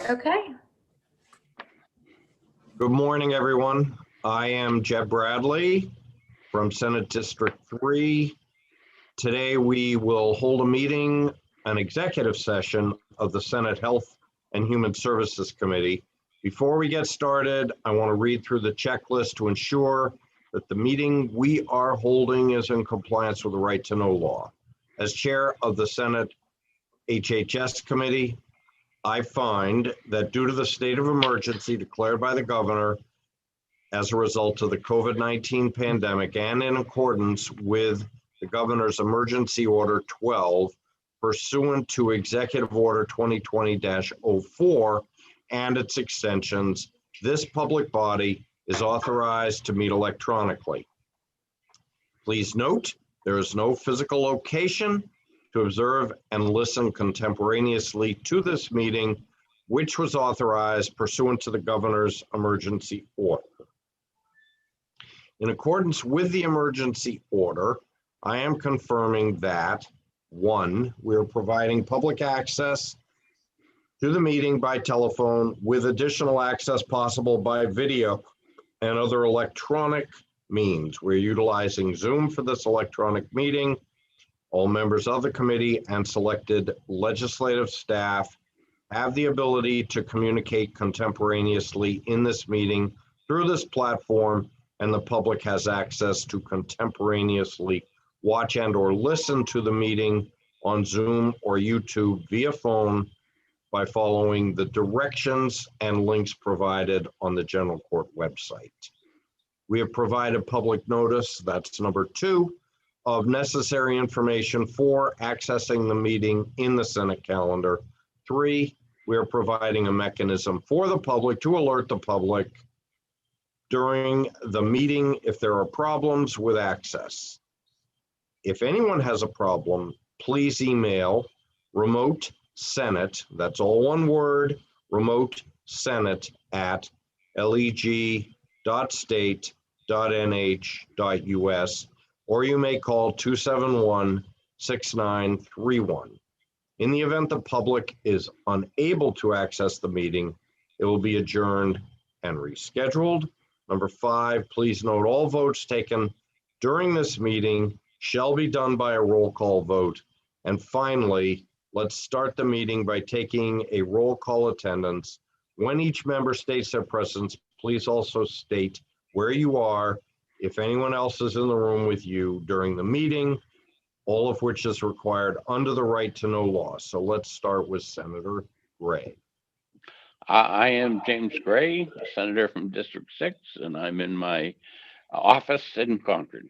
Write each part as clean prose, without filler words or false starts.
Okay. Good morning, everyone. I am Jeb Bradley from Senate District 3. Today, we will hold a meeting, an executive session of the Senate Health and Human Services Committee. Before we get started, I want to read through the checklist to ensure that the meeting we are holding is in compliance with the right to know law. As chair of the Senate HHS Committee, I find that due to the state of emergency declared by the governor as a result of the COVID-19 pandemic and in accordance with the governor's emergency order 12 pursuant to executive order 2020-04 and its extensions, this public body is authorized to meet electronically. Please note, there is no physical location to observe and listen contemporaneously to this meeting, which was authorized pursuant to the governor's emergency order. In accordance with the emergency order, I am confirming that, 1, we are providing public access to the meeting by telephone with additional access possible by video and other electronic means. We're utilizing Zoom for this electronic meeting. All members of the committee and selected legislative staff have the ability to communicate contemporaneously in this meeting through this platform, and the public has access to contemporaneously watch and or listen to the meeting on Zoom or YouTube via phone by following the directions and links provided on the General Court website. We have provided public notice, that's number 2, of necessary information for accessing the meeting in the Senate calendar. 3, we are providing a mechanism for the public to alert the public during the meeting if there are problems with access. If anyone has a problem, please email remote Senate, that's all one word, remote Senate at leg.state.nh.us, or you may call 271-6931. In the event the public is unable to access the meeting, it will be adjourned and rescheduled. Number 5, please note all votes taken during this meeting shall be done by a roll call vote. And finally, let's start the meeting by taking a roll call attendance. When each member states their presence, please also state where you are, if anyone else is in the room with you during the meeting, all of which is required under the right to know law. So let's start with Senator Gray. I am James Gray, a senator from District 6, and I'm in my office in Concord,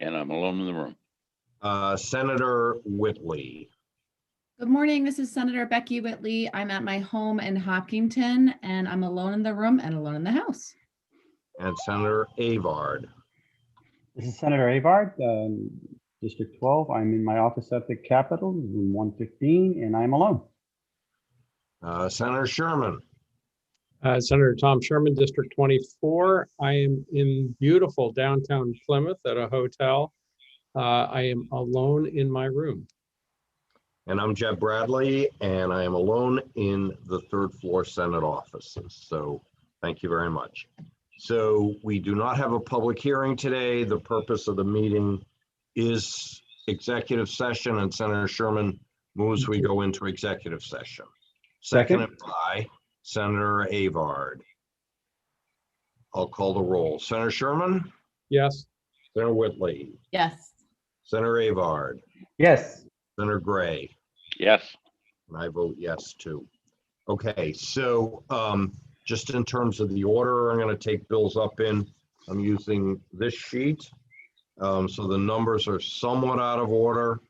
and I'm alone in the room. Senator Whitley. Good morning. This is Senator Becky Whitley. I'm at my home in Hopkinton, and I'm alone in the room and alone in the house. And Senator Avard. This is Senator Avard, District 12. I'm in my office at the Capitol, room 115, and I'm alone. Senator Sherman. Senator Tom Sherman, District 24. I am in beautiful downtown Plymouth at a hotel. I am alone in my room. And I'm Jeb Bradley, and I am alone in the 3rd floor Senate offices. So thank you very much. So we do not have a public hearing today. The purpose of the meeting is executive session, and Senator Sherman moves we go into executive session. Seconded by Senator Avard. I'll call the roll. Senator Sherman? Yes. Senator Whitley? Yes. Senator Avard? Yes. Senator Gray? Yes. And I vote yes too. Okay, so just in terms of the order, I'm going to take bills up in. I'm using this sheet. So the numbers are somewhat out of order.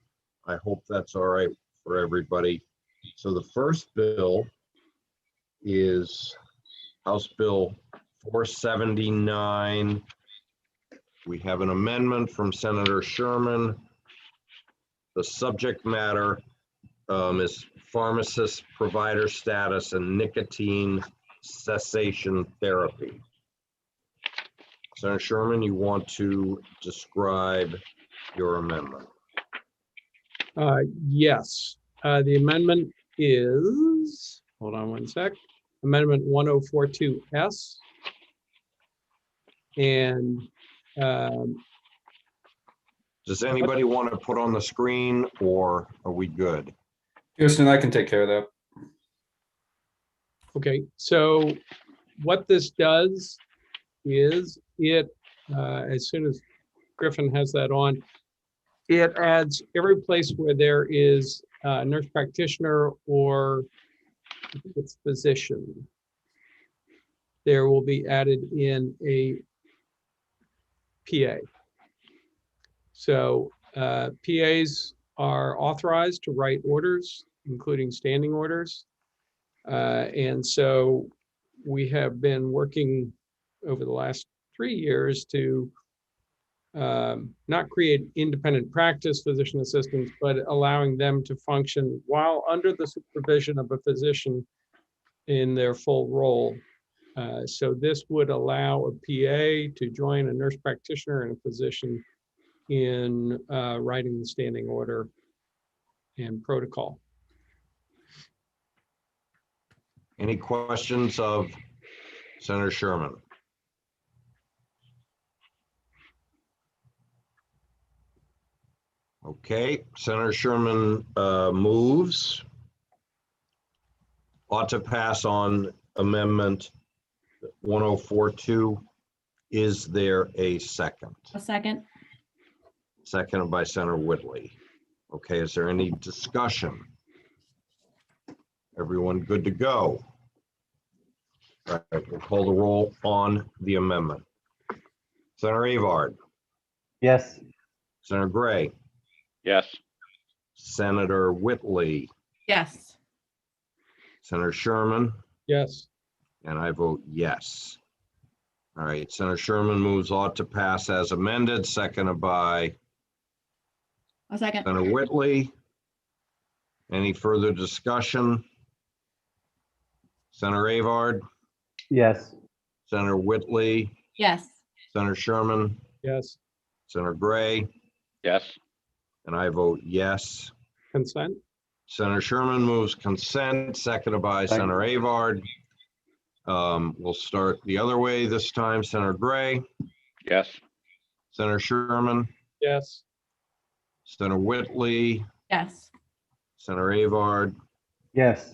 I hope that's all right for everybody. So the first bill is House Bill 479. We have an amendment from Senator Sherman. The subject matter is pharmacist provider status and nicotine cessation therapy. Senator Sherman, you want to describe your amendment? Yes. The amendment is hold on one sec. Amendment 1042S. And Does anybody want to put on the screen or are we good? Houston, I can take care of that. okay, so what this does is it, as soon as Griffin has that on, it adds every place where there is a nurse practitioner or it's physician, there will be added in a PA. So PAs are authorized to write orders, including standing orders. And so we have been working over the last 3 years to not create independent practice physician assistants, but allowing them to function while under the supervision of a physician in their full role. So this would allow a PA to join a nurse practitioner and a physician in writing the standing order and protocol. Any questions of Senator Sherman? Okay, Senator Sherman moves. Ought to pass on Amendment 1042. Is there a second? A second. Seconded by Senator Whitley. Okay, is there any discussion? Everyone good to go? All right, we'll call the roll on the amendment. Senator Avard, Yes. Senator Gray, Yes. Senator Whitley, Yes. Senator Sherman, Yes. and I vote yes. All right, Senator Sherman moves ought to pass as amended, seconded by A second. Senator Whitley. Any further discussion? Senator Avard, Yes. Senator Whitley, Yes. Senator Sherman, Yes. Senator Gray, Yes. and I vote yes. Consent? Senator Sherman moves consent, seconded by Senator Avard. We'll start the other way this time. Senator Gray, Yes. Senator Sherman, Yes. Senator Whitley, Yes. Senator Avard, Yes.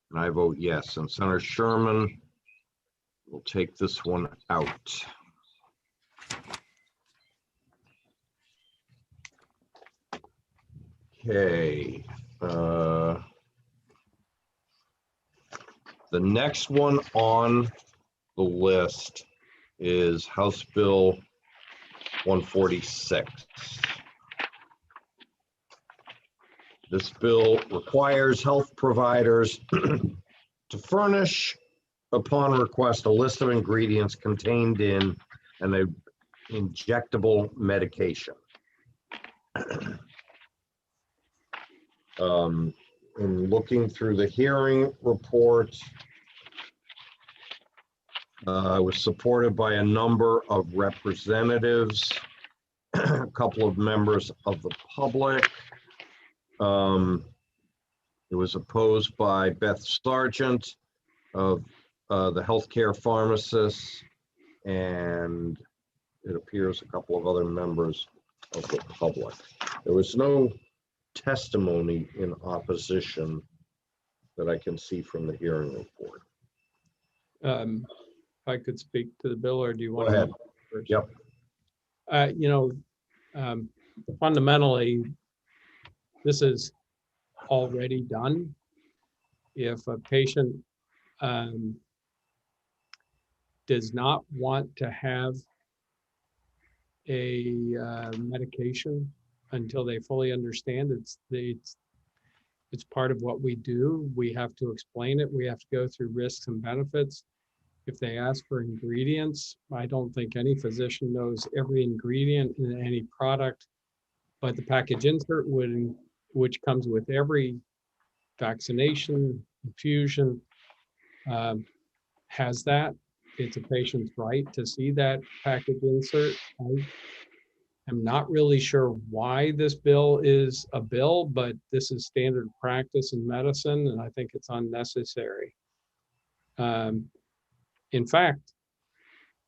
and I vote yes. And Senator Sherman will take this one out. Okay. The next one on the list is House Bill 146. This bill requires health providers to furnish, upon request, a list of ingredients contained in an injectable medication. In looking through the hearing report, I was supported by a number of representatives, a couple of members of the public. It was opposed by Beth Sargent of the healthcare pharmacists, and it appears a couple of other members of the public. There was no testimony in opposition that I can see from the hearing report. If I could speak to the bill, or do you want Go ahead. to? First? Yep. Fundamentally, this is already done. If a patient does not want to have a medication until they fully understand it's part of what we do. We have to explain it. We have to go through risks and benefits. If they ask for ingredients, I don't think any physician knows every ingredient in any product, but the package insert which comes with every vaccination, infusion, has that. It's a patient's right to see that package insert. am not really sure why this bill is a bill, but this is standard practice in medicine, and I think it's unnecessary. In fact,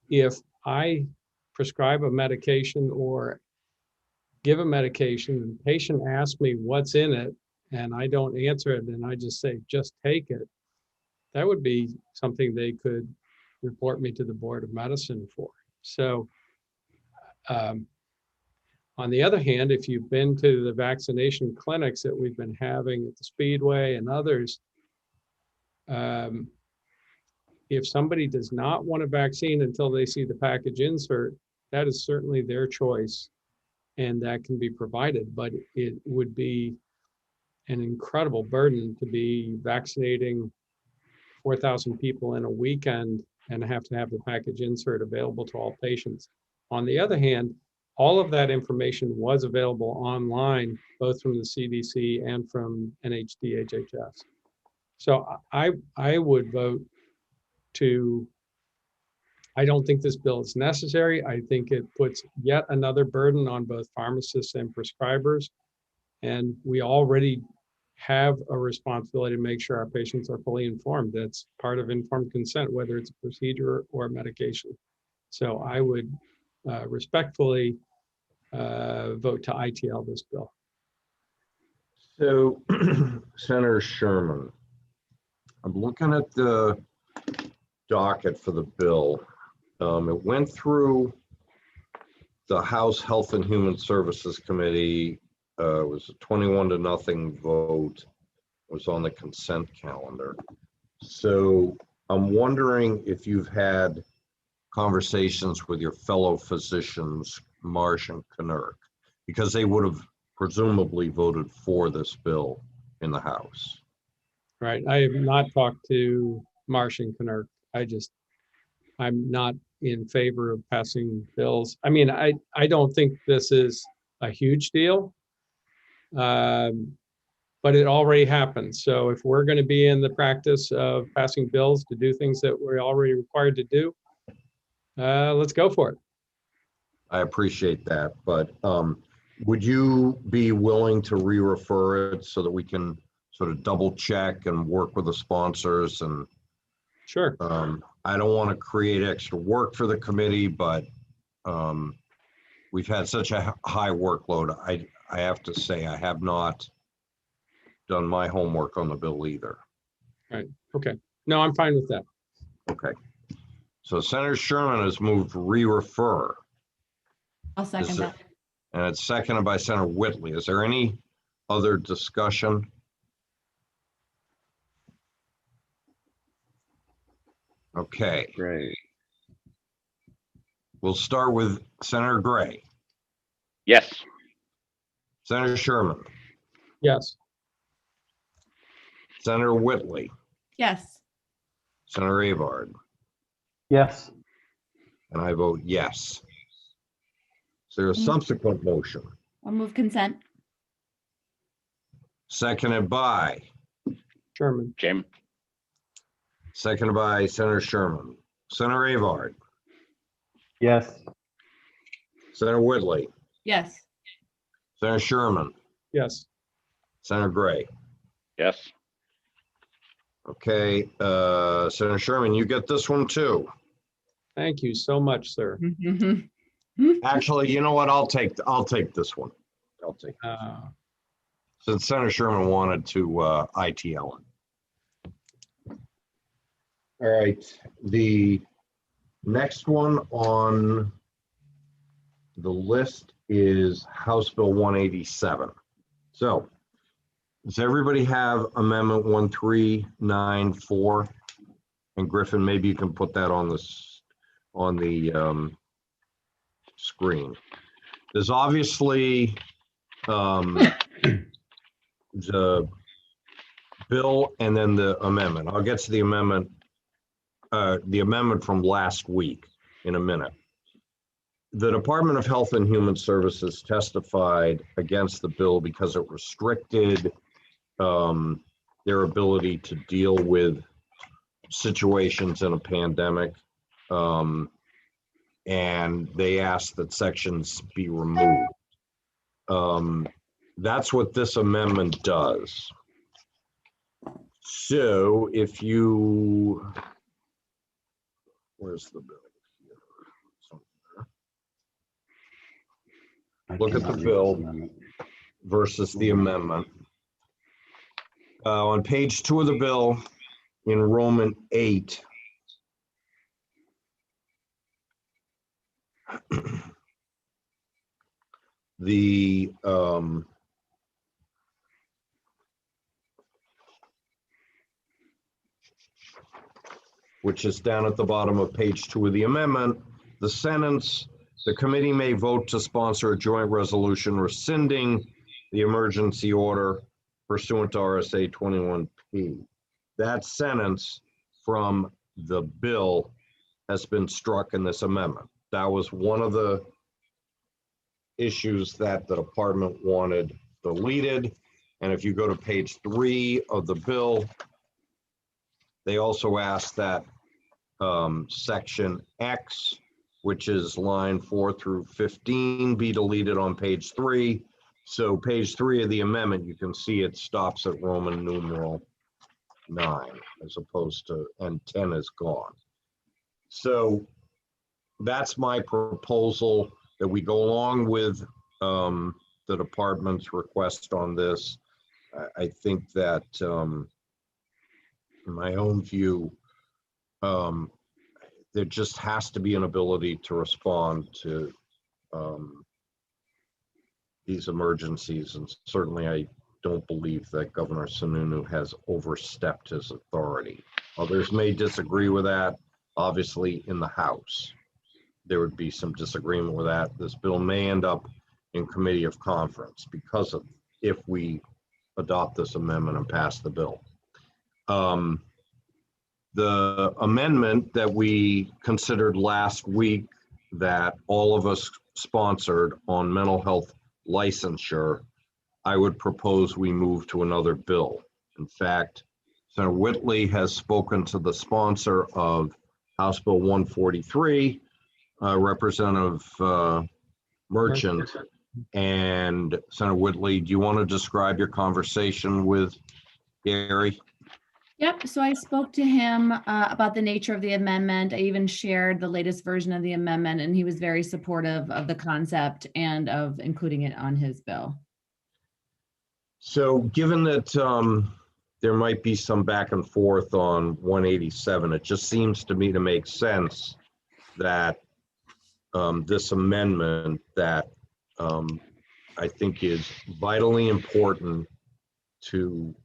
if I prescribe a medication or give a medication and the patient asks me what's in it and I don't answer it and I just say, just take it, that would be something they could report me to the Board of Medicine for. So on the other hand, if you've been to the vaccination clinics that we've been having at the Speedway and others, if somebody does not want a vaccine until they see the package insert, that is certainly their choice and that can be provided, but it would be an incredible burden to be vaccinating 4,000 people in a weekend and have to have the package insert available to all patients. On the other hand, all of that information was available online, both from the CDC and from NHDHHS. So I would vote to, I don't think this bill is necessary. I think it puts yet another burden on both pharmacists and prescribers. And we already have a responsibility to make sure our patients are fully informed. That's part of informed consent, whether it's a procedure or a medication. So I would respectfully vote to ITL this bill. So, Senator Sherman, I'm looking at the docket for the bill. It went through the House Health and Human Services Committee. It was a 21-0 vote. It was on the consent calendar. So I'm wondering if you've had conversations with your fellow physicians, Marsh and Knirk, because they would have presumably voted for this bill in the House. Right. I have not talked to Marsh and Knirk. I'm not in favor of passing bills. I mean, I don't think this is a huge deal, but it already happened. So if we're going to be in the practice of passing bills to do things that we're already required to do, let's go for it. I appreciate that, but would you be willing to re-refer it so that we can sort of double check and work with the sponsors? And sure. I don't want to create extra work for the committee, but we've had such a high workload. I have to say I have not done my homework on the bill either. Right. Okay. No, I'm fine with that. Okay. So Senator Sherman has moved to re-refer. I'll second that. And it's seconded by Senator Whitley. Is there any other discussion? Okay. Gray. We'll start with Senator Gray. Yes. Senator Sherman. Yes. Senator Whitley. Yes. Senator Avard. Yes. And I vote yes. Is there a subsequent motion? I'll move consent. Seconded by? Sherman. Jim. Seconded by Senator Sherman. Senator Avard. Yes. Senator Whitley. Yes. Senator Sherman. Yes. Senator Gray. Yes. Okay, Senator Sherman, you get this one too. Thank you so much, sir. Actually, you know what? I'll take this one. I'll take it. Since Senator Sherman wanted to ITL it. All right, the next one on the list is House Bill 187. So, does everybody have Amendment 1394? And Griffin, maybe you can put that on the screen. There's obviously the bill and then the amendment. I'll get to the amendment from last week in a minute. The Department of Health and Human Services testified against the bill because it restricted their ability to deal with situations in a pandemic. and they asked that sections be removed. That's what this amendment does. So if you, where's the bill here? Look at the bill versus the amendment. On page 2 of the bill, in Roman 8, the which is down at the bottom of page 2 of the amendment, the sentence, the committee may vote to sponsor a joint resolution rescinding the emergency order pursuant to RSA 21P. That sentence from the bill has been struck in this amendment. That was one of the issues that the department wanted deleted. And if you go to page 3 of the bill, they also asked that section X, which is line 4 through 15, be deleted on page 3. So page 3 of the amendment, you can see it stops at Roman numeral 9 as opposed to, and 10 is gone. So that's my proposal, that we go along with the department's request on this. I think that in my own view, there just has to be an ability to respond to these emergencies. And certainly I don't believe that Governor Sununu has overstepped his authority. Others may disagree with that. Obviously in the House, there would be some disagreement with that. This bill may end up in committee of conference because of, if we adopt this amendment and pass the bill. The amendment that we considered last week that all of us sponsored on mental health licensure, I would propose we move to another bill. In fact, Senator Whitley has spoken to the sponsor of House Bill 143, Representative Merchant. And Senator Whitley, do you want to describe your conversation with Gary? Yep, so I spoke to him about the nature of the amendment. I even shared the latest version of the amendment, and he was very supportive of the concept and of including it on his bill. So given that there might be some back and forth on 187, it just seems to me to make sense that this amendment that I think is vitally important to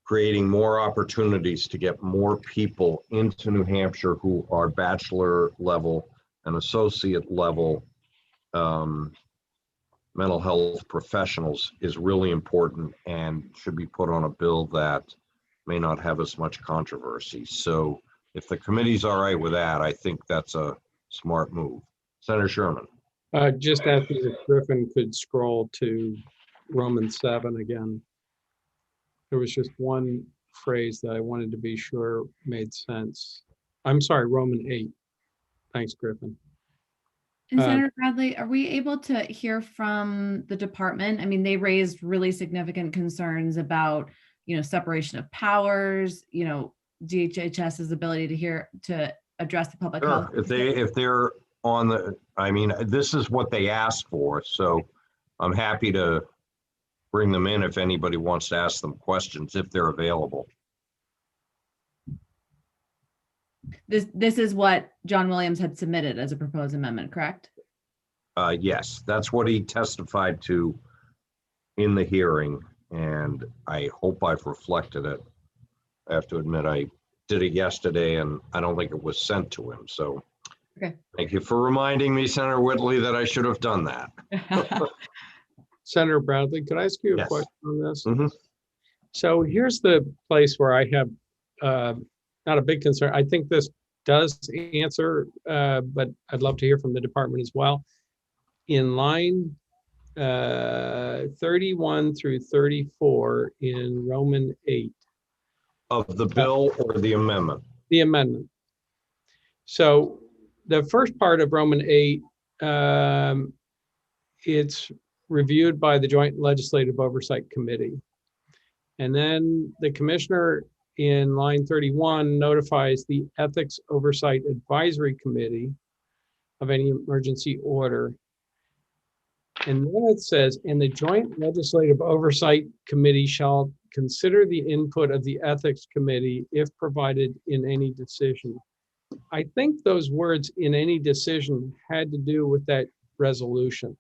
creating more opportunities to get more people into New Hampshire who are bachelor level and associate level mental health professionals is really important and should be put on a bill that may not have as much controversy. So if the committee's all right with that, I think that's a smart move. Senator Sherman. Just asking if Griffin could scroll to Roman 7 again. There was just one phrase that I wanted to be sure made sense. I'm sorry, Roman 8. Thanks, Griffin. And Senator Bradley, are we able to hear from the department? I mean, they raised really significant concerns about, separation of powers, DHHS's ability to address the public health. If they're on the, I mean, this is what they asked for, so I'm happy to bring them in if anybody wants to ask them questions, if they're available. This is what John Williams had submitted as a proposed amendment, correct? Yes, that's what he testified to in the hearing, and I hope I've reflected it. I have to admit, I did it yesterday, and I don't think it was sent to him, so. Okay. Thank you for reminding me, Senator Whitley, that I should have done that. Senator Bradley, could I ask you a Yes. question on this? Mhm. So here's the place where I have not a big concern. I think this does answer, but I'd love to hear from the department as well. In line 31 through 34 in Roman 8. Of the bill or the amendment? The amendment. So the first part of Roman 8, it's reviewed by the Joint Legislative Oversight Committee. And then the commissioner in line 31 notifies the Ethics Oversight Advisory Committee of any emergency order. And then it says, and the Joint Legislative Oversight Committee shall consider the input of the Ethics Committee if provided in any decision. I think those words "in any decision" had to do with that resolution.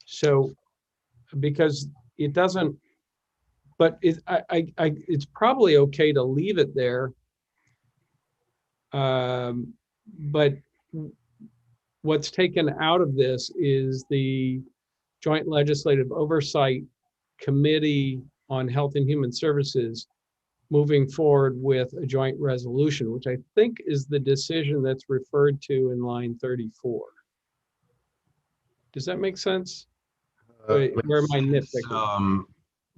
So, because it doesn't, but it's probably okay to leave it there. But what's taken out of this is the Joint Legislative Oversight Committee on Health and Human Services moving forward with a joint resolution, which I think is the decision that's referred to in line 34. Does that make sense? Where am I nitpicking?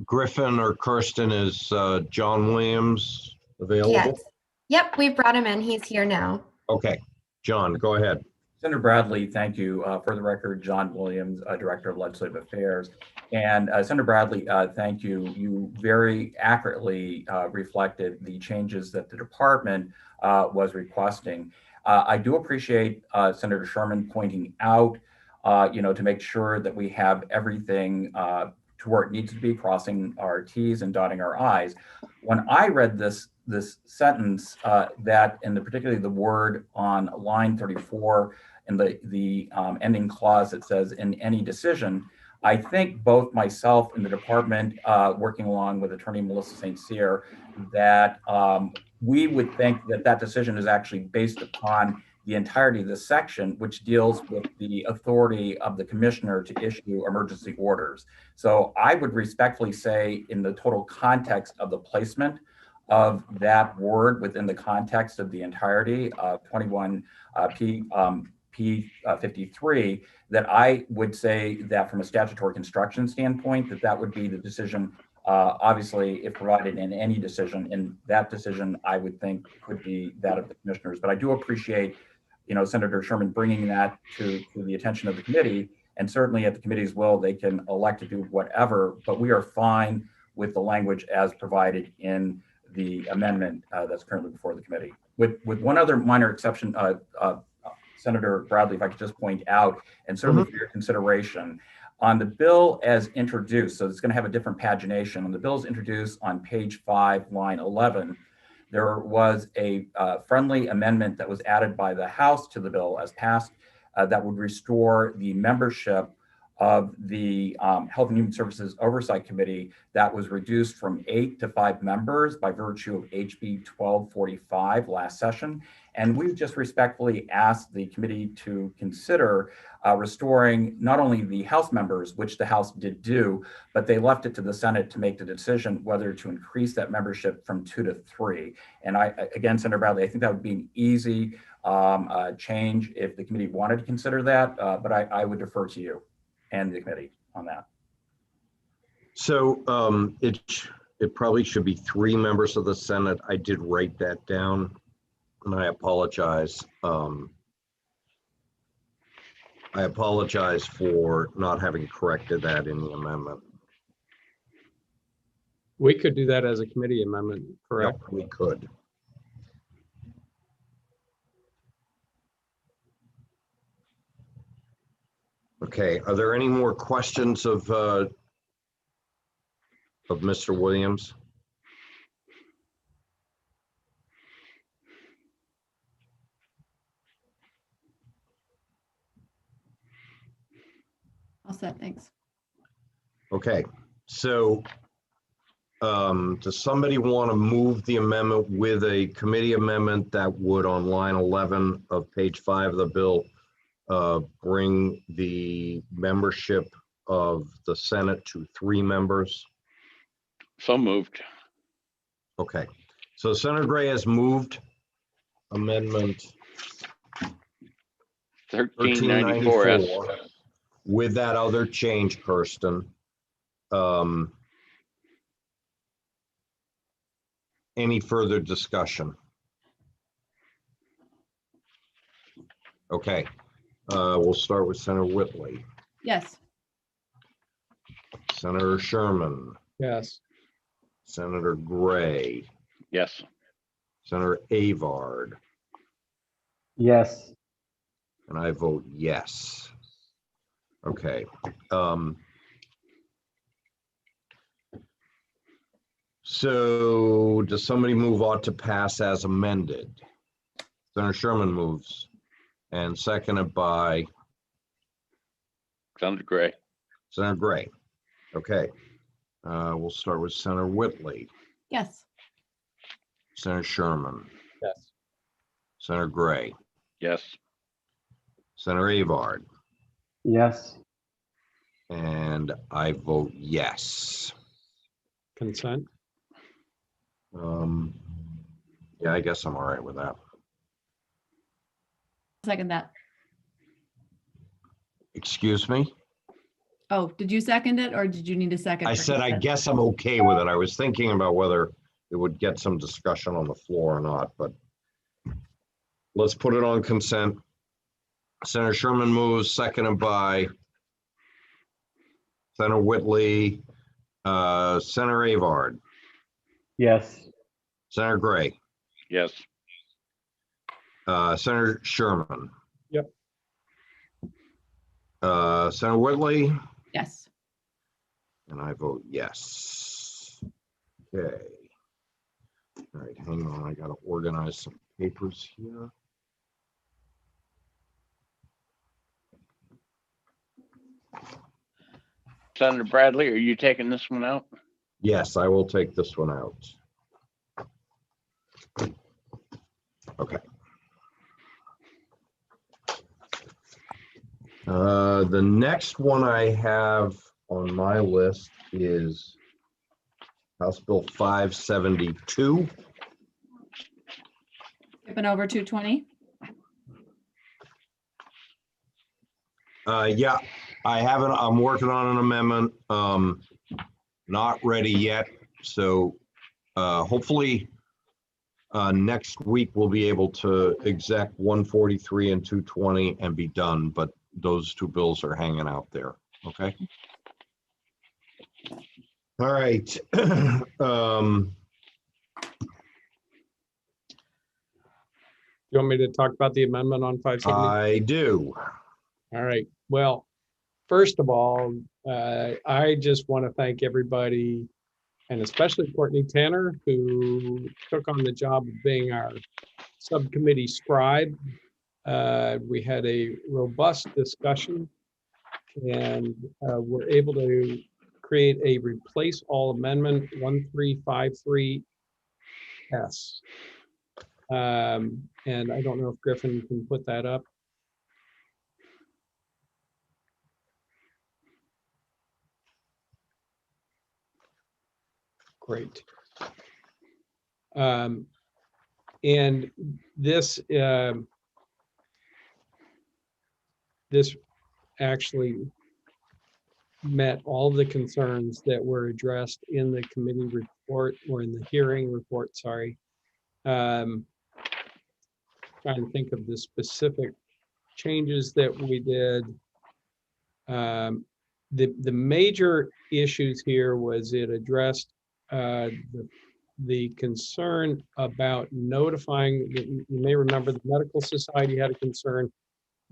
Griffin or Kirsten, is John Williams available? Yes. Yep, we brought him in. He's here now. Okay, John, go ahead. Senator Bradley, thank you. For the record, John Williams, Director of Legislative Affairs. And Senator Bradley, thank you. You very accurately reflected the changes that the department was requesting. I do appreciate Senator Sherman pointing out, to make sure that we have everything to where it needs to be, crossing our T's and dotting our I's. When I read this sentence, that and particularly the word on line 34 and the ending clause that says "in any decision," I think both myself and the department, working along with Attorney Melissa St. Cyr, that we would think that that decision is actually based upon the entirety of this section, which deals with the authority of the commissioner to issue emergency orders. So I would respectfully say, in the total context of the placement of that word within the context of the entirety of 21 P53, that I would say that from a statutory construction standpoint, that would be the decision, obviously, if provided in any decision, and that decision I would think could be that of the commissioners. But I do appreciate, Senator Sherman bringing that to the attention of the committee, and certainly at the committee's will, they can elect to do whatever, but we are fine with the language as provided in the amendment that's currently before the committee. With one other minor exception, Senator Bradley, if I could just point out, and certainly for your consideration, on the bill as introduced, so it's going to have a different pagination. On the bills introduced on page 5, line 11, there was a friendly amendment that was added by the House to the bill as passed that would restore the membership of the Health and Human Services Oversight Committee that was reduced from 8 to 5 members by virtue of HB 1245 last session. And we just respectfully asked the committee to consider restoring not only the House members, which the House did do, but they left it to the Senate to make the decision whether to increase that membership from 2 to 3. And again, Senator Bradley, I think that would be an easy change if the committee wanted to consider that, but I would defer to you and the committee on that. So it probably should be 3 members of the Senate. I did write that down, and I apologize. I apologize for not having corrected that in the amendment. We could do that as a committee amendment, correct? Yep, we could. Okay, are there any more questions of Mr. Williams? All set, thanks. Okay, so does somebody want to move the amendment with a committee amendment that would, on line 11 of page 5 of the bill, bring the membership of the Senate to 3 members? So moved. Okay, so Senator Gray has moved amendment 1394 with that other change, Kirsten. Any further discussion? Okay, we'll start with Senator Whitley, Yes. Senator Sherman, Yes. Senator Gray, Yes. Senator Avard, Yes. and I vote yes. Okay. So does somebody move ought to pass as amended? Senator Sherman moves, and seconded by Senator Gray. Senator Gray. Okay. We'll start with Senator Whitley, Yes. Senator Sherman, Yes. Senator Gray, Yes. Senator Avard, Yes. and I vote yes. Consent. Yeah, I guess I'm all right with that. Second that. Excuse me? Oh, did you second it or did you need a second? I for said, I consent? guess I'm okay with it. I was thinking about whether it would get some discussion on the floor or not, but let's put it on consent. Senator Sherman moves, seconded by Senator Whitley, Senator Avard, Yes. Senator Gray, Yes. Senator Sherman. Yep. Senator Whitley, Yes. and I vote yes. Okay. All right, hang on. I got to organize some papers here. Senator Bradley, are you taking this one out? Yes, I will take this one out. Okay. The next one I have on my list is House Bill 572. Skipping over 220. Yeah, I haven't, I'm working on an amendment, not ready yet. So hopefully next week we'll be able to exec 143 and 220 and be done, but those two bills are hanging out there, okay? All right. You want me to talk about the amendment on 570? I do. All right. Well, first of all, I just want to thank everybody, and especially Courtney Tanner, who took on the job of being our subcommittee scribe. We had a robust discussion, and we're able to create a replace all amendment 1353S. And I don't know if Griffin can put that up. Great. And this this actually met all the concerns that were addressed in the committee report, or in the hearing report, sorry. Trying to think of the specific changes that we did. The major issues here was it addressed the concern about notifying. You may remember the Medical Society had a concern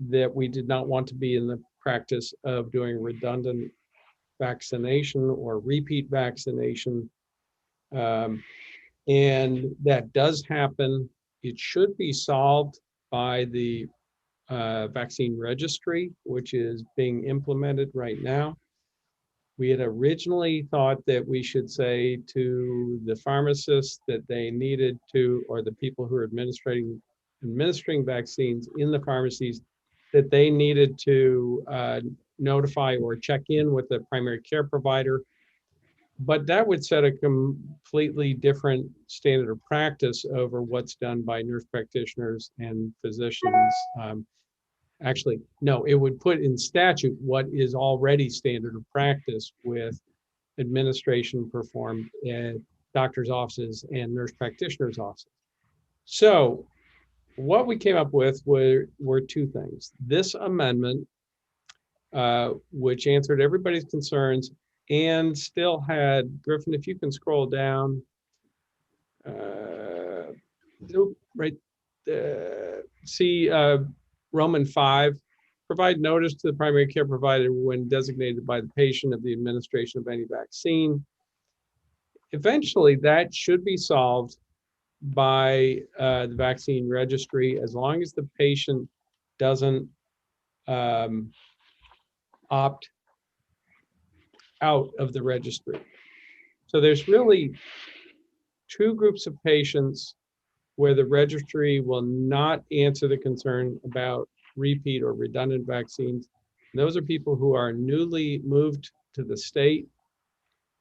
that we did not want to be in the practice of doing redundant vaccination or repeat vaccination. And that does happen. It should be solved by the vaccine registry, which is being implemented right now. We had originally thought that we should say to the pharmacists that they needed to, or the people who are administering vaccines in the pharmacies, that they needed to notify or check in with the primary care provider. But that would set a completely different standard of practice over what's done by nurse practitioners and physicians. Actually, no, it would put in statute what is already standard of practice with administration performed at doctors' offices and nurse practitioners' offices. So what we came up with were two things. This amendment, which answered everybody's concerns and still had, Griffin, if you can scroll down, right, see Roman 5, provide notice to the primary care provider when designated by the patient of the administration of any vaccine. Eventually, that should be solved by the vaccine registry, as long as the patient doesn't opt out of the registry. So there's really two groups of patients where the registry will not answer the concern about repeat or redundant vaccines. Those are people who are newly moved to the state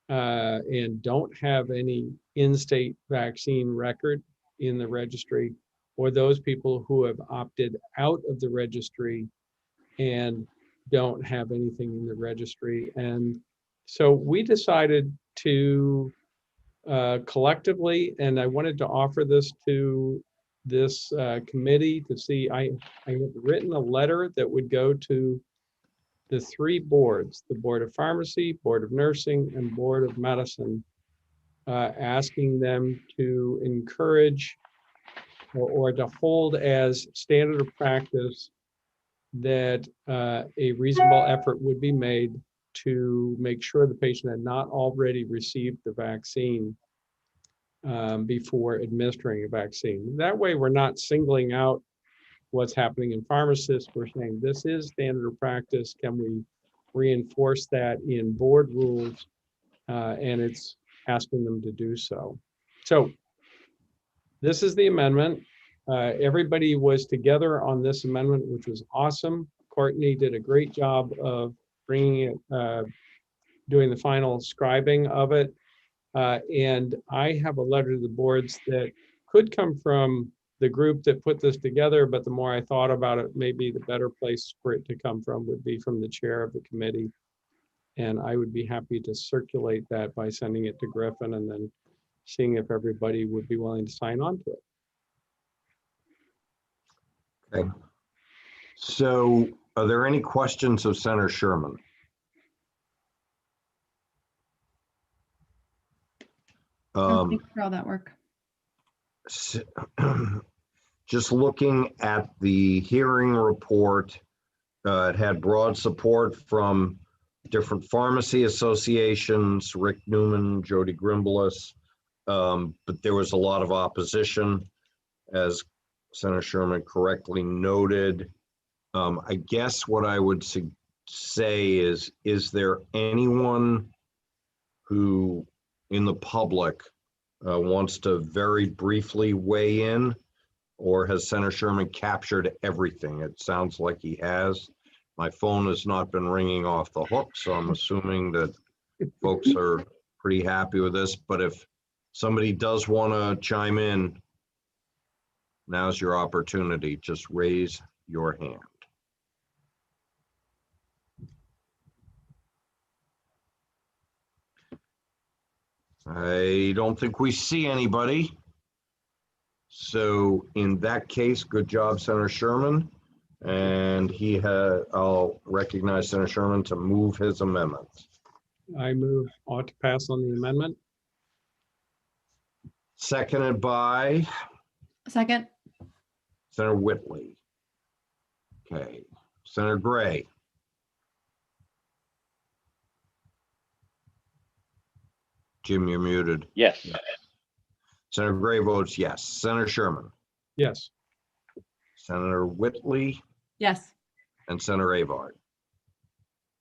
and don't have any in-state vaccine record in the registry, or those people who have opted out of the registry and don't have anything in the registry. And so we decided to collectively, and I wanted to offer this to this committee to see, I have written a letter that would go to the three boards, the Board of Pharmacy, Board of Nursing, and Board of Medicine, asking them to encourage or to hold as standard of practice that a reasonable effort would be made to make sure the patient had not already received the vaccine before administering a vaccine. That way, we're not singling out what's happening in pharmacists. We're saying this is standard of practice. Can we reinforce that in board rules? And it's asking them to do so. So this is the amendment. Everybody was together on this amendment, which was awesome. Courtney did a great job of bringing it, doing the final scribing of it. And I have a letter to the boards that could come from the group that put this together, but the more I thought about it, maybe the better place for it to come from would be from the chair of the committee. And I would be happy to circulate that by sending it to Griffin and then seeing if everybody would be willing to sign on to it. Okay. So are there any questions of Senator Sherman? Thanks for all that work. Just looking at the hearing report, it had broad support from different pharmacy associations, Rick Newman, Jody Grimbalis, but there was a lot of opposition, as Senator Sherman correctly noted. I guess what I would say is there anyone who in the public wants to very briefly weigh in, or has Senator Sherman captured everything? It sounds like he has. My phone has not been ringing off the hook, so I'm assuming that folks are pretty happy with this. But if somebody does want to chime in, now's your opportunity. Just raise your hand. I don't think we see anybody. So in that case, good job, Senator Sherman. And I'll recognize Senator Sherman to move his amendment. I move ought to pass on the amendment. Seconded by Second. Senator Whitley. Okay, Senator Gray. Jim, you're muted. Yes. Senator Gray votes yes. Senator Sherman. Yes. Senator Whitley. Yes. And Senator Avard.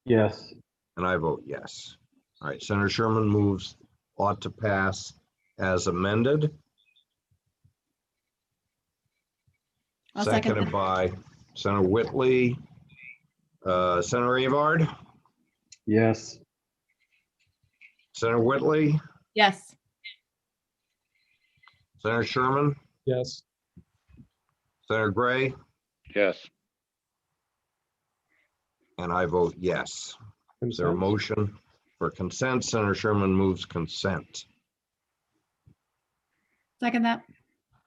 Yes. And I vote yes. All right, Senator Sherman moves ought to pass as amended. I'll second Seconded that. by Senator Whitley. Senator Avard. Yes. Senator Whitley. Yes. Senator Sherman. Yes. Senator Gray. Yes. And I vote yes. Is there a Consent. motion for consent? Senator Sherman moves consent. Second that.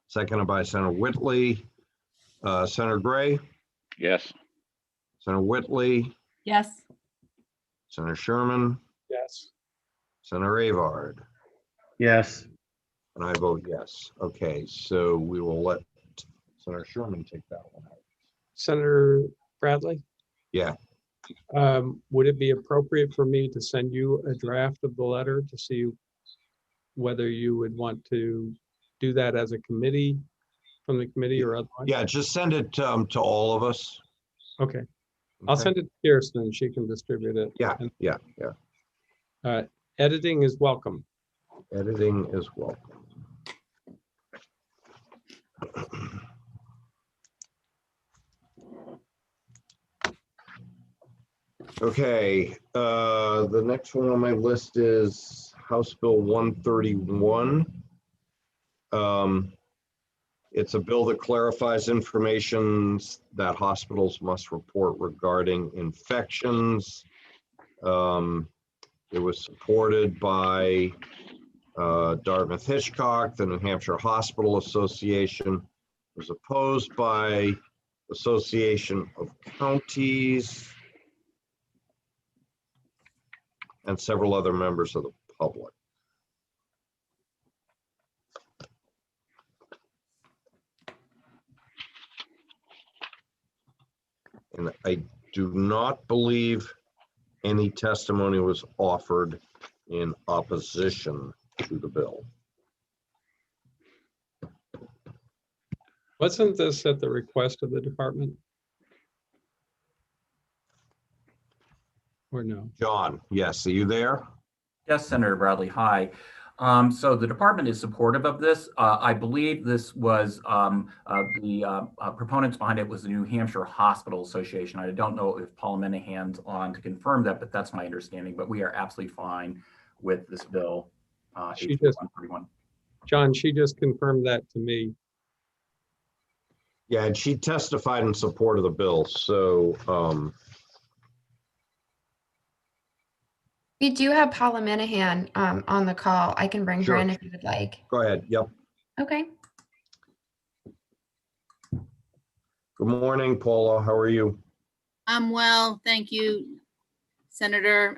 Seconded by Senator Whitley. Senator Gray, Yes. Senator Whitley, Yes. Senator Sherman, Yes. Senator Avard, Yes. and I vote yes. Okay, so we will let Senator Sherman take that one out. Senator Bradley? Yeah. Would it be appropriate for me to send you a draft of the letter to see whether you would want to do that as a committee, from the committee or otherwise? Yeah, just send it to all of us. Okay, I'll Okay. send it to Kirsten. She can distribute it. Yeah, And, yeah. editing is welcome. Editing is welcome. Okay, the next one on my list is House Bill 131. It's a bill that clarifies information that hospitals must report regarding infections. It was supported by Dartmouth Hitchcock, the New Hampshire Hospital Association. It was opposed by Association of Counties and several other members of the public. And I do not believe any testimony was offered in opposition to the bill. Wasn't this at the request of the department? Or no? John, yes, are you there? Yes, Senator Bradley, hi. So the department is supportive of this. I believe this was the proponents behind it was the New Hampshire Hospital Association. I don't know if Paula Minahan's on to confirm that, but that's my understanding. But we are absolutely fine with this bill. She just, John, she just confirmed that to me. Yeah, and she testified in support of the bill. So We do have Paula Minahan on the call. I can bring Sure. her in if you would like. go ahead. Yep. Okay. Good morning, Paula. How are you? I'm well, thank you, Senator.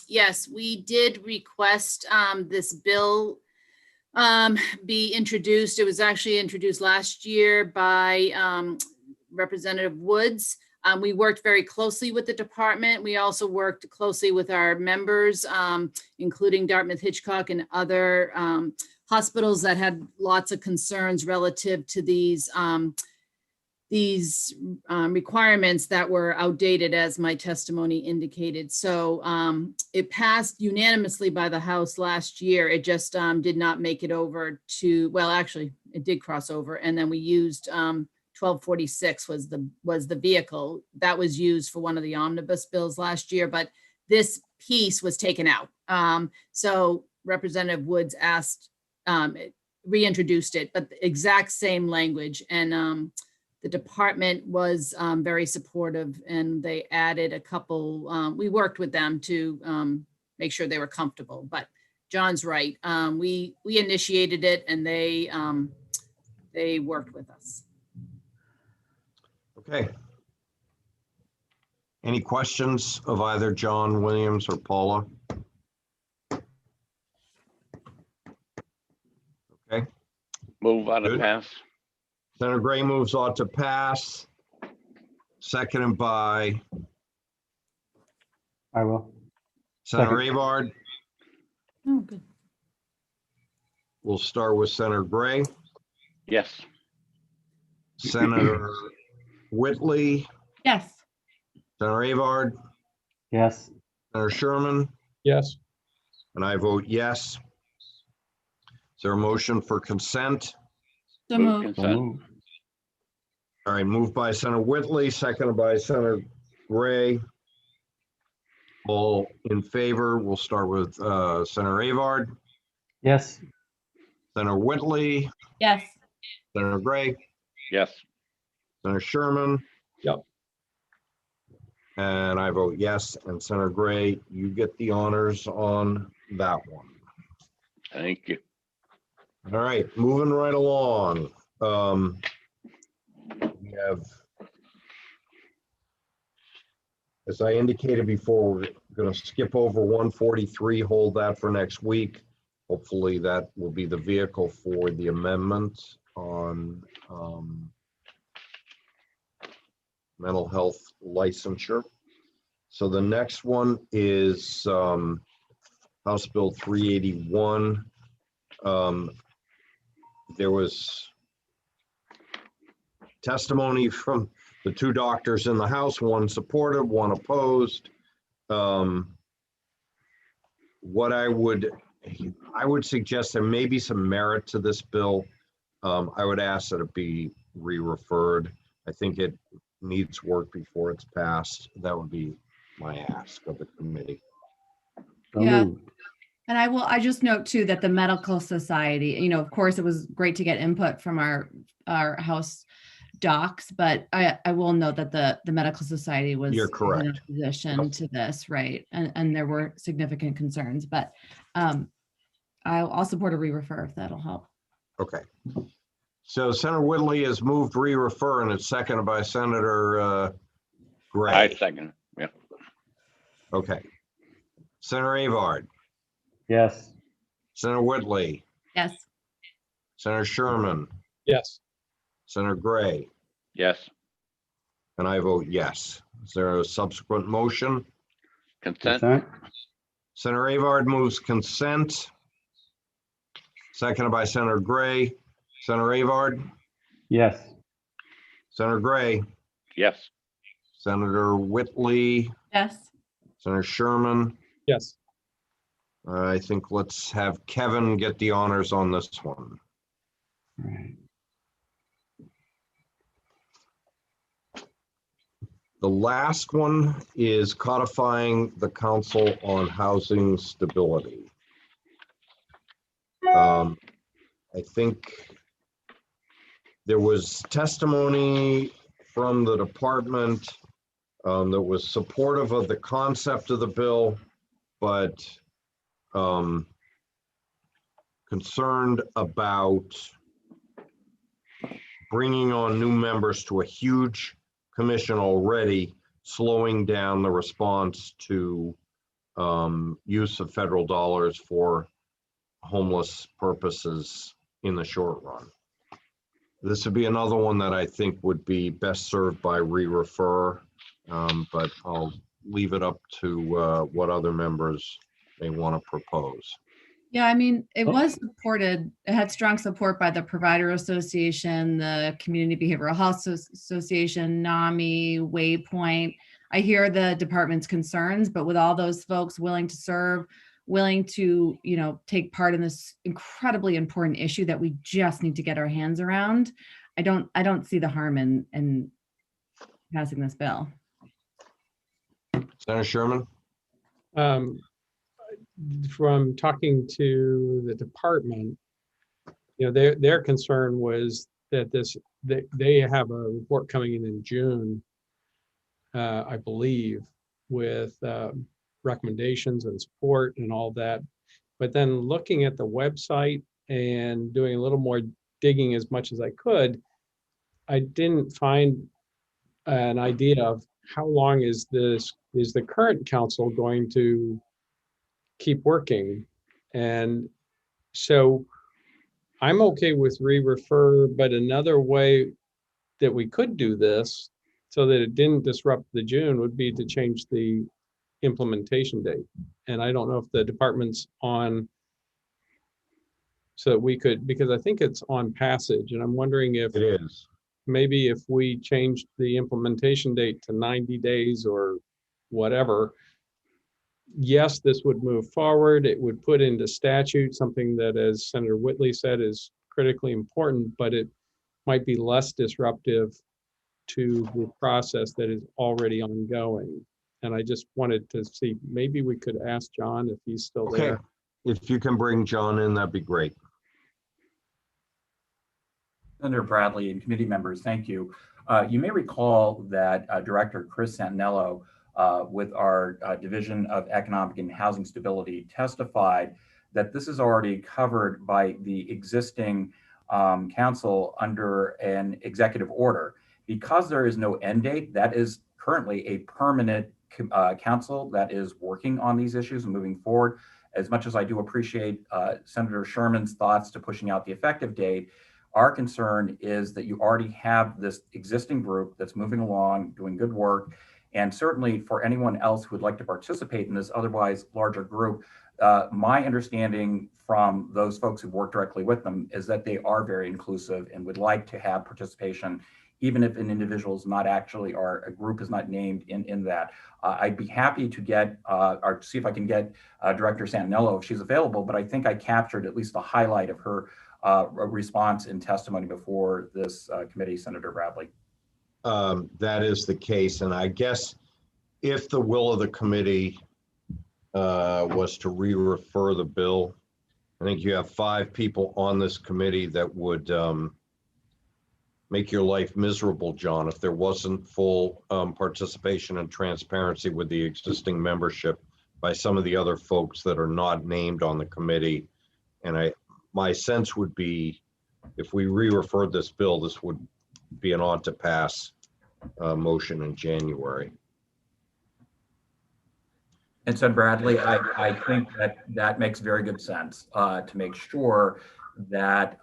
Yes, we did request this bill be introduced. It was actually introduced last year by Representative Woods. We worked very closely with the department. We also worked closely with our members, including Dartmouth Hitchcock and other hospitals that had lots of concerns relative to these requirements that were outdated, as my testimony indicated. So it passed unanimously by the House last year. It just did not make it over to, well, actually, it did cross over. And then we used 1246 was the vehicle that was used for one of the omnibus bills last year, but this piece was taken out. So Representative Woods asked, reintroduced it, but the exact same language. And the department was very supportive, and they added a couple, we worked with them to make sure they were comfortable, but John's right. We initiated it, and they worked with us. Okay. Any questions of either John Williams or Paula? Okay. Move on to Good. pass. Senator Gray moves on to pass. Seconded by I will. Senator Second. Avard. Oh, good. We'll start with Senator Gray, Yes. Senator Whitley, Yes. Senator Avard, Yes. Senator Sherman, Yes. and I vote yes. Is there a motion for consent? So Move moved. So consent. moved. All right, moved by Senator Whitley, seconded by Senator Gray. All in favor, we'll start with Senator Avard, Yes. Senator Whitley, Yes. Senator Gray, Yes. Senator Sherman. Yep. And I vote yes. And Senator Gray, you get the honors on that one. Thank you. All right, moving right along. We have, as I indicated before, we're going to skip over 143, hold that for next week. Hopefully that will be the vehicle for the amendments on mental health licensure. So the next one is House Bill 381. There was testimony from the two doctors in the House, one supported, one opposed. What I would suggest, there may be some merit to this bill. I would ask that it be re-referred. I think it needs work before it's passed. That would be my ask of the committee. Yeah. And I just note too that the Medical Society, you know, of course, it was great to get input from our House docs, but I will note that the Medical Society was You're correct. in opposition to this, right? And there were significant concerns, but I'll support a re-refer if that'll help. Okay. So Senator Whitley has moved re-refer, and it's seconded by Senator Gray. I second. Yeah. Okay. Senator Avard, Yes. Senator Whitley, Yes. Senator Sherman, Yes. Senator Gray, Yes. and I vote yes. Is there a subsequent motion? Consent. Consent. Senator Avard moves consent, seconded by Senator Gray. Senator Avard, Yes. Senator Gray, Yes. Senator Whitley, Yes. Senator Sherman. Yes. I think let's have Kevin get the honors on this one. All right. The last one is codifying the Council on Housing Stability. I think there was testimony from the department that was supportive of the concept of the bill, but concerned about bringing on new members to a huge commission already, slowing down the response to use of federal dollars for homeless purposes in the short run. This would be another one that I think would be best served by re-refer, but I'll leave it up to what other members may want to propose. Yeah, I mean, it was supported, it had strong support by the Provider Association, the Community Behavioral Health Association, NAMI, Waypoint. I hear the department's concerns, but with all those folks willing to serve, willing to, you know, take part in this incredibly important issue that we just need to get our hands around, I don't see the harm in passing this bill. Senator Sherman? From talking to the department, you know, their concern was that they have a report coming in June, I believe, with recommendations and support and all that. But then looking at the website and doing a little more digging as much as I could, I didn't find an idea of how long is the current council going to keep working. And so I'm okay with re-refer, but another way that we could do this so that it didn't disrupt the June would be to change the implementation date. And I don't know if the department's on, so that we could, because I think it's on passage, and I'm wondering if It is. maybe if we changed the implementation date to 90 days or whatever, yes, this would move forward. It would put into statute something that, as Senator Whitley said, is critically important, but it might be less disruptive to the process that is already ongoing. And I just wanted to see, maybe we could ask John if he's still Okay. there. If you can bring John in, that'd be great. Senator Bradley and committee members, thank you. You may recall that Director Chris Santinello with our Division of Economic and Housing Stability testified that this is already covered by the existing council under an executive order. Because there is no end date, that is currently a permanent council that is working on these issues and moving forward. As much as I do appreciate Senator Sherman's thoughts to pushing out the effective date, our concern is that you already have this existing group that's moving along, doing good work. And certainly for anyone else who would like to participate in this otherwise larger group, my understanding from those folks who've worked directly with them is that they are very inclusive and would like to have participation, even if an individual is not actually, or a group is not named in that. I'd be happy to get, or see if I can get Director Santinello if she's available, but I think I captured at least the highlight of her response and testimony before this committee, Senator Bradley. That is the case, and I guess if the will of the committee was to re-refer the bill, I think you have 5 people on this committee that would make your life miserable, John, if there wasn't full participation and transparency with the existing membership by some of the other folks that are not named on the committee. And my sense would be, if we re-referred this bill, this would be an ought to pass motion in January. And Sen Bradley, I think that makes very good sense to make sure that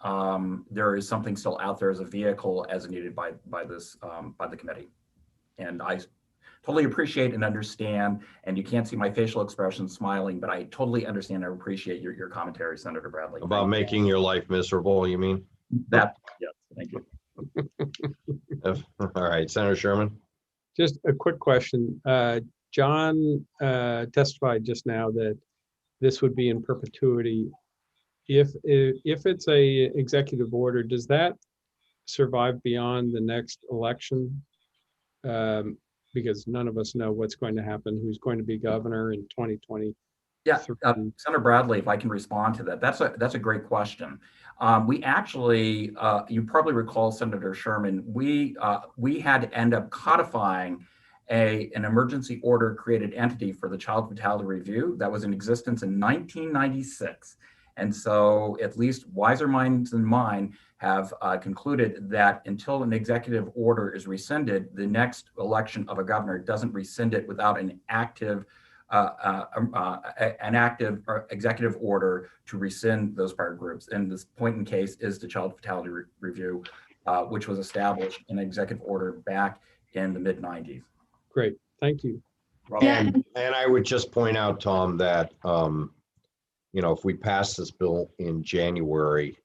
there is something still out there as a vehicle as needed by the committee. And I totally appreciate and understand, and you can't see my facial expression smiling, but I totally understand and appreciate your commentary, Senator Bradley. About making your life miserable, you mean? That, yes, thank you. All right, Senator Sherman. Just a quick question. John testified just now that this would be in perpetuity. If it's a executive order, does that survive beyond the next election? Because none of us know what's going to happen, who's going to be governor in 2020. Yeah, Senator Bradley, if I can respond to that, that's a great question. We actually, you probably recall, Senator Sherman, we had to end up codifying an emergency order created entity for the Child Fatality Review that was in existence in 1996. And so at least wiser minds than mine have concluded that until an executive order is rescinded, the next election of a governor doesn't rescind it without an active executive order to rescind those prior groups. And this point in case is the Child Fatality Review, which was established in an executive order back in the mid-90s. Great, thank you. And I would just point out, Tom, that if we pass this bill in January,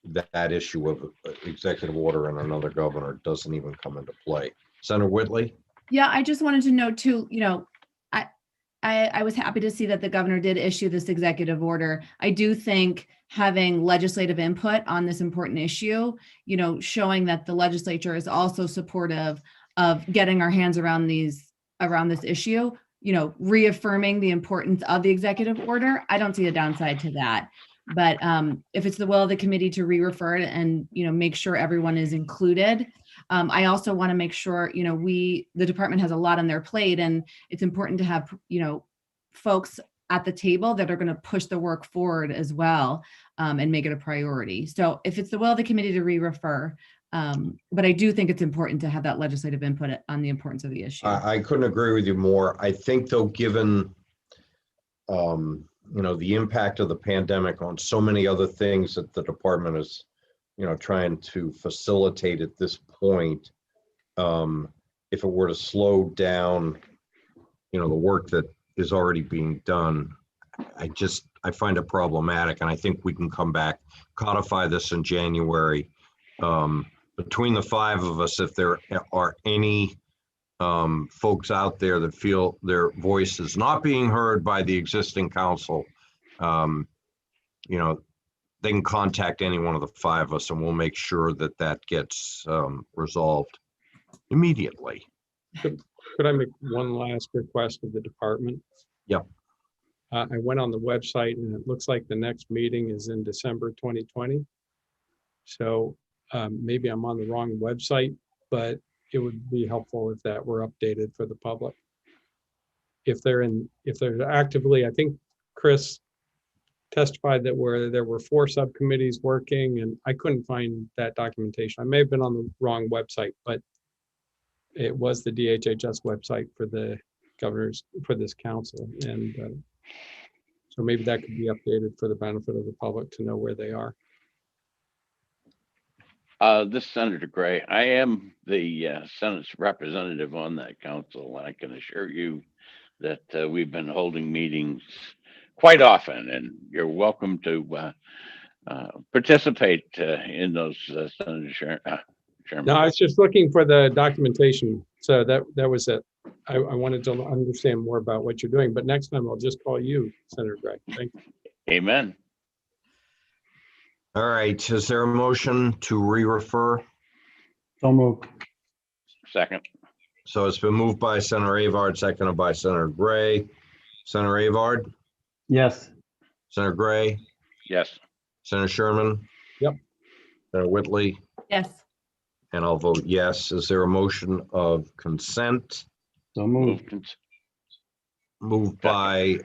that issue of executive order and another governor doesn't even come into play. Senator Whitley? Yeah, I just wanted to note too, I was happy to see that the governor did issue this executive order. I do think having legislative input on this important issue, showing that the legislature is also supportive of getting our hands around this issue, reaffirming the importance of the executive order. I don't see a downside to that. But if it's the will of the committee to re-refer it and, make sure everyone is included. I also want to make sure, the department has a lot on their plate, and it's important to have, folks at the table that are going to push the work forward as well, and make it a priority. So if it's the will of the committee to re-refer, but I do think it's important to have that legislative input on the importance of the issue. I couldn't agree with you more. I think, though, given the impact of the pandemic on so many other things that the department is, trying to facilitate at this point, if it were to slow down, the work that is already being done, I find it problematic, and I think we can come back, codify this in January. Between the 5 of us, if there are any folks out there that feel their voice is not being heard by the existing council, they can contact any one of the 5 of us, and we'll make sure that gets resolved immediately. Could I make one last request of the department? Yep. I went on the website, and it looks like the next meeting is in December 2020. So maybe I'm on the wrong website, but it would be helpful if that were updated for the public. If they're actively, I think Chris testified that there were 4 subcommittees working, and I couldn't find that documentation. I may have been on the wrong website, but it was the DHHS website for the governors, for this council. And so maybe that could be updated for the benefit of the public to know where they are. This is Senator Gray. I am the Senate's representative on that council, and I can assure you that we've been holding meetings quite often, and you're welcome to participate in those, Senator Sherman. No, I was just looking for the documentation. So that was it. I wanted to understand more about what you're doing, but next time I'll just call you, Senator Gray. Thank you. Amen. All right, is there a motion to re-refer? So moved. Second. So it's been moved by Senator Avard, seconded by Senator Gray. Senator Avard, Yes. Senator Gray, Yes. Senator Sherman? Yep. Senator Whitley, Yes. and I'll vote yes. Is there a motion of consent? So moved. Moved by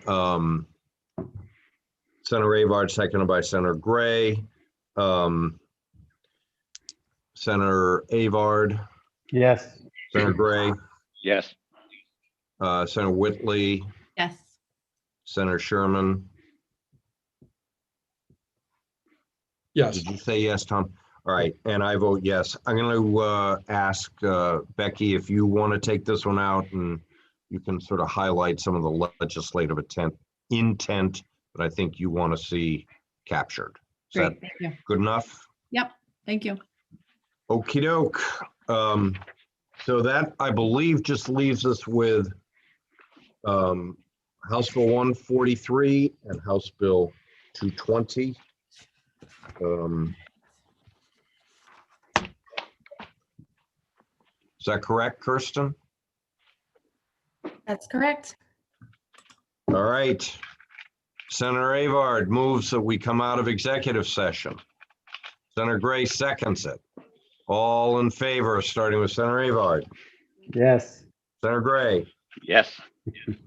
Senator Avard, seconded by Senator Gray. Senator Avard, Yes. Senator Gray, Yes. Senator Whitley, Yes. Senator Sherman. Yes. Did you say yes, Tom? All right, and I vote yes. I'm going to ask Becky if you want to take this one out, and you can sort of highlight some of the legislative intent that I think you want to see captured. Is that Great. Thank you. good enough? Yep. Thank you. Okey doke. So that, I believe, just leaves us with House Bill 143 and House Bill 220. Is that correct, Kirsten? That's correct. All right. Senator Avard moves that we come out of executive session. Senator Gray seconds it. All in favor, starting with Senator Avard. Yes. Senator Gray, Yes.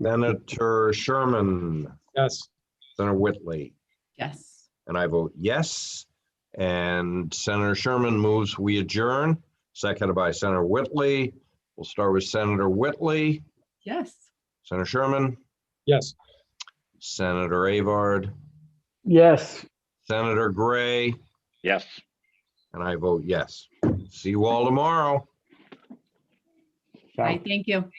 Senator Sherman, Yes. Senator Whitley, Yes. and I vote yes. And Senator Sherman moves we adjourn, seconded by Senator Whitley. We'll start with Senator Whitley, Yes. Senator Sherman, Yes. Senator Avard, Yes. Senator Gray, Yes. and I vote yes. See you all tomorrow. Ciao. Bye. Thank you.